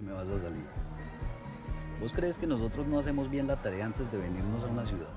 que me vas a salir. ¿Vos crees que nosotros no hacemos bien la tarea antes de venirnos a una ciudad?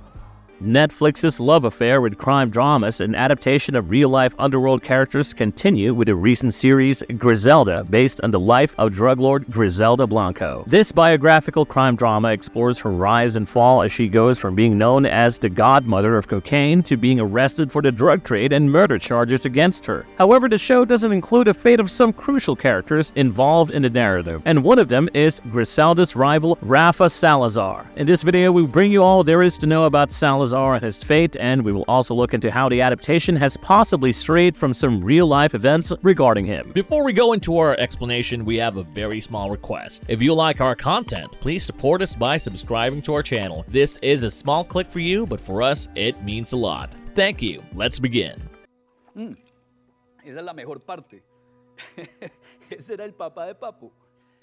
Netflix's love affair with crime dramas and adaptation of real-life underworld characters continue with the recent series Griselda, based on the life of drug lord Griselda Blanco. This biographical crime drama explores her rise and fall as she goes from being known as the godmother of cocaine to being arrested for the drug trade and murder charges against her. However, the show doesn't include the fate of some crucial characters involved in the narrative, and one of them is Griselda's rival Rafa Salazar. In this video, we bring you all there is to know about Salazar and his fate, and we will also look into how the adaptation has possibly strayed from some real-life events regarding him. Before we go into our explanation, we have a very small request. If you like our content, please support us by subscribing to our channel. This is a small click for you, but for us, it means a lot. Thank you. Let's begin. Esa es la mejor parte. Ese era el papá de Papo.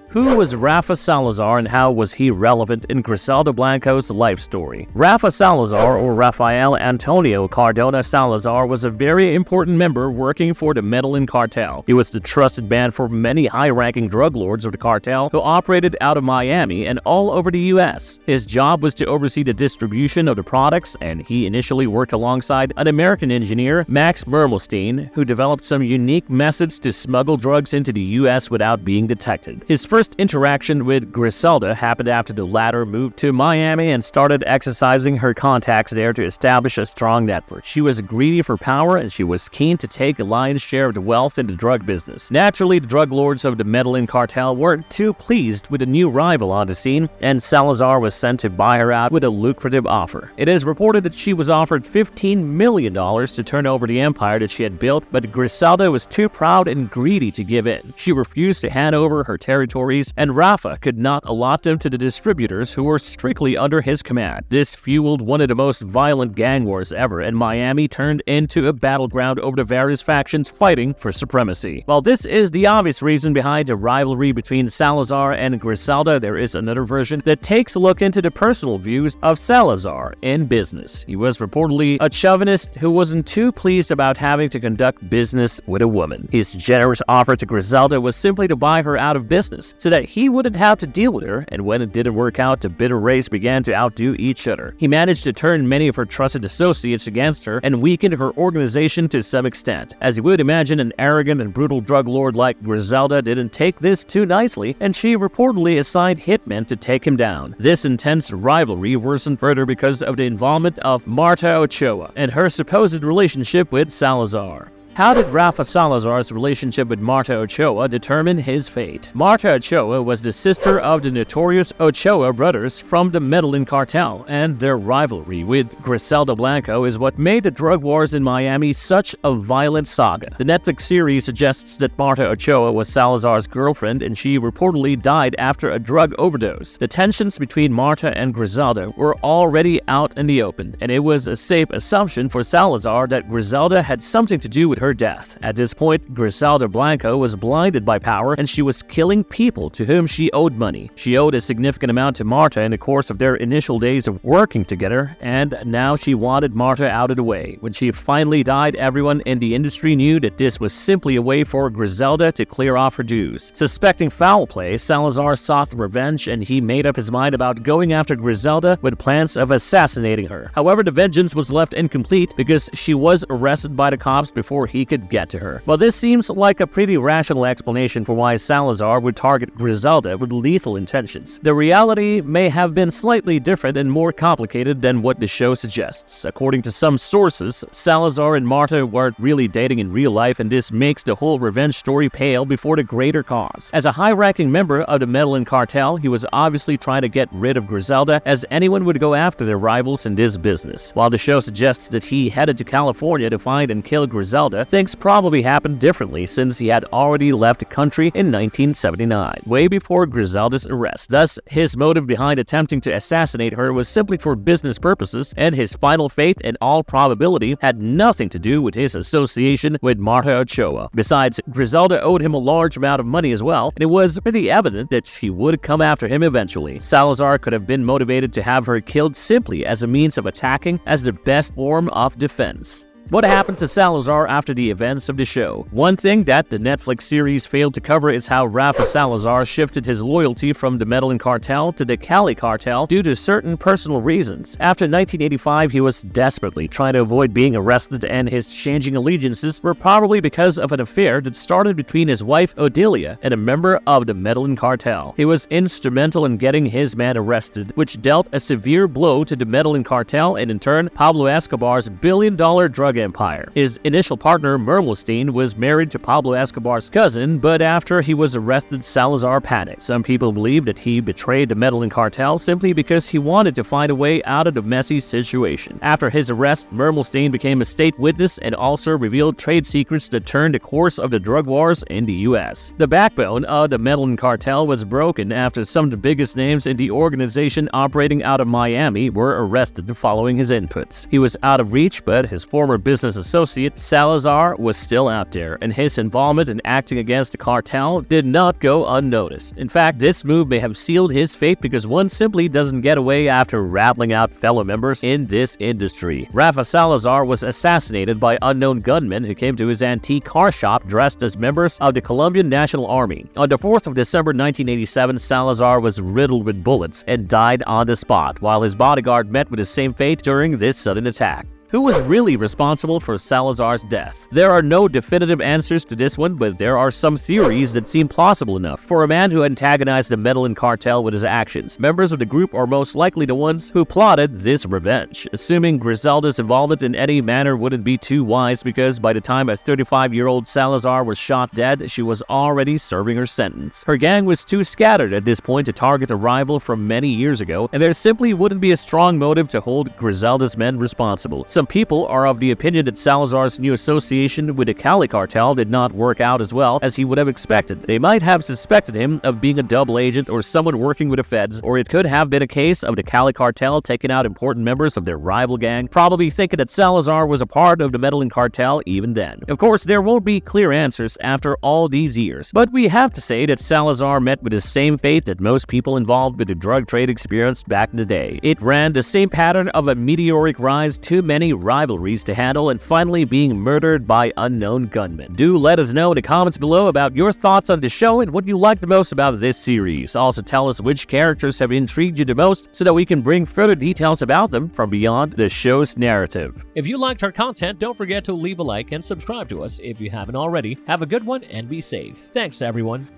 Who was Rafa Salazar and how was he relevant in Griselda Blanco's life story? Rafa Salazar, or Rafael Antonio Cardona Salazar, was a very important member working for the Medellin cartel. He was the trusted man for many high-ranking drug lords of the cartel who operated out of Miami and all over the US. His job was to oversee the distribution of the products, and he initially worked alongside an American engineer, Max Mermelstein, who developed some unique methods to smuggle drugs into the US without being detected. His first interaction with Griselda happened after the latter moved to Miami and started exercising her contacts there to establish a strong network. She was greedy for power and she was keen to take a lion's share of the wealth in the drug business. Naturally, the drug lords of the Medellin cartel weren't too pleased with the new rival on the scene, and Salazar was sent to buy her out with a lucrative offer. It is reported that she was offered $15 million to turn over the empire that she had built, but Griselda was too proud and greedy to give in. She refused to hand over her territory, and Rafa could not allot them to the distributors who were strictly under his command. This fueled one of the most violent gang wars ever, and Miami turned into a battleground over the various factions fighting for supremacy. While this is the obvious reason behind the rivalry between Salazar and Griselda, there is another version that takes a look into the personal views of Salazar in business. He was reportedly a chauvinist who wasn't too pleased about having to conduct business with a woman. His generous offer to Griselda was simply to buy her out of business, so that he wouldn't have to deal with her, and when it didn't work out, the bitter race began to outdo each other. He managed to turn many of her trusted associates against her and weakened her organization to some extent. As you would imagine, an arrogant and brutal drug lord like Griselda didn't take this too nicely, and she reportedly assigned hitmen to take him down. This intense rivalry worsened further because of the involvement of Marta Ooa and her supposed relationship with Salazar. How did Rafa Salazar's relationship with Marta Ooa determine his fate? Marta Ooa was the sister of the notorious Ochoa brothers from the Medellin cartel, and their rivalry with Griselda Blanco is what made the drug wars in Miami such a violent saga. The Netflix series suggests that Marta Ooa was Salazar's girlfriend, and she reportedly died after a drug overdose. The tensions between Marta and Griselda were already out in the open, and it was a safe assumption for Salazar that Griselda had something to do with her death. At this point, Griselda Blanco was blinded by power, and she was killing people to whom she owed money. She owed a significant amount to Marta in the course of their initial days of working together, and now she wanted Marta out of the way. When she finally died, everyone in the industry knew that this was simply a way for Griselda to clear off her dues. Suspecting foul play, Salazar sought revenge, and he made up his mind about going after Griselda with plans of assassinating her. However, the vengeance was left incomplete because she was arrested by the cops before he could get to her. Well, this seems like a pretty rational explanation for why Salazar would target Griselda with lethal intentions. The reality may have been slightly different and more complicated than what the show suggests. According to some sources, Salazar and Marta weren't really dating in real life, and this makes the whole revenge story pale before the greater cause. As a high-ranking member of the Medellin cartel, he was obviously trying to get rid of Griselda, as anyone would go after their rivals in this business. While the show suggests that he headed to California to find and kill Griselda, things probably happened differently since he had already left the country in 1979, way before Griselda's arrest. Thus, his motive behind attempting to assassinate her was simply for business purposes, and his final fate, in all probability, had nothing to do with his association with Marta Ooa. Besides, Griselda owed him a large amount of money as well, and it was pretty evident that she would come after him eventually. Salazar could have been motivated to have her killed simply as a means of attacking as the best form of defense. What happened to Salazar after the events of the show? One thing that the Netflix series failed to cover is how Rafa Salazar shifted his loyalty from the Medellin cartel to the Cali cartel due to certain personal reasons. After 1985, he was desperately trying to avoid being arrested, and his changing allegiances were probably because of an affair that started between his wife Odilia and a member of the Medellin cartel. He was instrumental in getting his man arrested, which dealt a severe blow to the Medellin cartel and in turn Pablo Escobar's billion-dollar drug empire. His initial partner Mermelstein was married to Pablo Escobar's cousin, but after he was arrested, Salazar panicked. Some people believe that he betrayed the Medellin cartel simply because he wanted to find a way out of the messy situation. After his arrest, Mermelstein became a state witness and also revealed trade secrets that turned the course of the drug wars in the U.S. The backbone of the Medellin cartel was broken after some of the biggest names in the organization operating out of Miami were arrested following his inputs. He was out of reach, but his former business associate Salazar was still out there, and his involvement in acting against the cartel did not go unnoticed. In fact, this move may have sealed his fate because one simply doesn't get away after rattling out fellow members in this industry. Rafa Salazar was assassinated by unknown gunmen who came to his antique car shop dressed as members of the Colombian National Army. On the 4th of December 1987, Salazar was riddled with bullets and died on the spot, while his bodyguard met with the same fate during this sudden attack. Who was really responsible for Salazar's death? There are no definitive answers to this one, but there are some theories that seem plausible enough. For a man who antagonized the Medellin cartel with his actions, members of the group are most likely the ones who plotted this revenge. Assuming Griselda's involvement in any manner wouldn't be too wise, because by the time a 35-year-old Salazar was shot dead, she was already serving her sentence. Her gang was too scattered at this point to target a rival from many years ago, and there simply wouldn't be a strong motive to hold Griselda's men responsible. Some people are of the opinion that Salazar's new association with the Cali cartel did not work out as well as he would have expected. They might have suspected him of being a double agent or someone working with the feds, or it could have been a case of the Cali cartel taking out important members of their rival gang, probably thinking that Salazar was a part of the Medellin cartel even then. Of course, there won't be clear answers after all these years, but we have to say that Salazar met with the same fate that most people involved with the drug trade experienced back in the day. It ran the same pattern of a meteoric rise, too many rivalries to handle, and finally being murdered by unknown gunmen. Do let us know in the comments below about your thoughts on the show and what you liked the most about this series. Also tell us which characters have intrigued you the most so that we can bring further details about them from beyond the show's narrative. If you liked our content, don't forget to leave a like and subscribe to us if you haven't already. Have a good one and be safe. Thanks, everyone.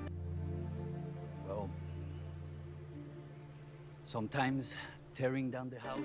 Well, sometimes tearing down the house